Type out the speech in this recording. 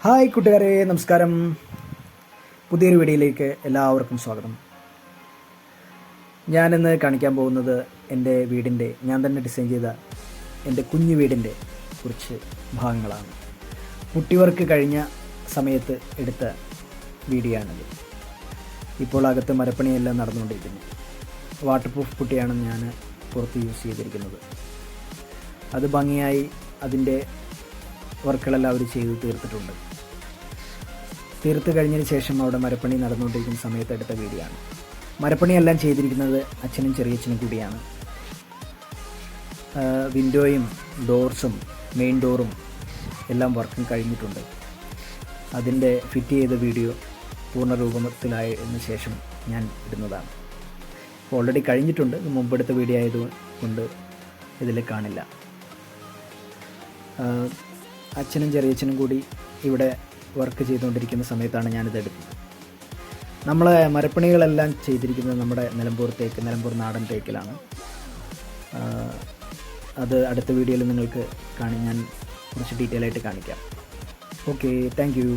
Hi കൂട്ടുകാരെ, നമസ്കാരം. പുതിയൊരു വീഡിയോയിലേക്ക് എല്ലാവർക്കും സ്വാഗതം. ഞാനിന്ന് കാണിക്കാൻ പോകുന്നത് എൻ്റെ വീടിൻ്റെ, ഞാൻ തന്നെ ഡിസൈൻ ചെയ്ത എൻ്റെ കുഞ്ഞു വീടിൻ്റെ കുറച്ച് ഭാഗങ്ങളാണ്. പുട്ടി വർക്ക് കഴിഞ്ഞ സമയത്ത് എടുത്ത വീഡിയോ ആണിത്. ഇപ്പോൾ അകത്ത് മരപ്പണിയെല്ലാം നടന്നുകൊണ്ടിരിക്കുന്നു. വാട്ടർ പ്രൂഫ് പുട്ടിയാണ് ഞാൻ പുറത്ത് യൂസ് ചെയ്തിരിക്കുന്നത്. അത് ഭംഗിയായി അതിൻ്റെ വർക്കുകളെല്ലാം അവർ ചെയ്ത് തീർത്തിട്ടുണ്ട്. തീർത്ത് കഴിഞ്ഞതിന് ശേഷം അവിടെ മരപ്പണി നടന്നുകൊണ്ടിരിക്കുന്ന സമയത്ത് എടുത്ത വീഡിയോ ആണ്. മരപ്പണിയെല്ലാം ചെയ്തിരിക്കുന്നത് അച്ഛനും ചെറിയച്ഛനും കൂടിയാണ്. വിൻഡോയും ഡോർസും മെയിൻ ഡോറും എല്ലാം വർക്കും കഴിഞ്ഞിട്ടുണ്ട്. അതിൻ്റെ ഫിറ്റ് ചെയ്ത വീഡിയോ പൂർണ്ണരൂപത്തിലായതിനു ശേഷം ഞാൻ ഇടുന്നതാണ്. ഓൾറെഡി കഴിഞ്ഞിട്ടുണ്ട്. മുമ്പെടുത്ത വീഡിയോ ആയതുകൊണ്ട് ഇതിൽ കാണില്ല. അച്ഛനും ചെറിയച്ഛനും കൂടി ഇവിടെ വർക്ക് ചെയ്തുകൊണ്ടിരിക്കുന്ന സമയത്താണ് ഞാനിത് എടുത്തത്. നമ്മൾ മരപ്പണികളെല്ലാം ചെയ്തിരിക്കുന്നത് നമ്മുടെ നിലമ്പൂർ നാടൻ തേക്കിലാണ്. അത് അടുത്ത വീഡിയോയിൽ നിങ്ങൾക്ക് ഞാൻ കുറച്ച് ഡീറ്റെയിൽ ആയിട്ട് കാണിക്കാം. Okay, thank you.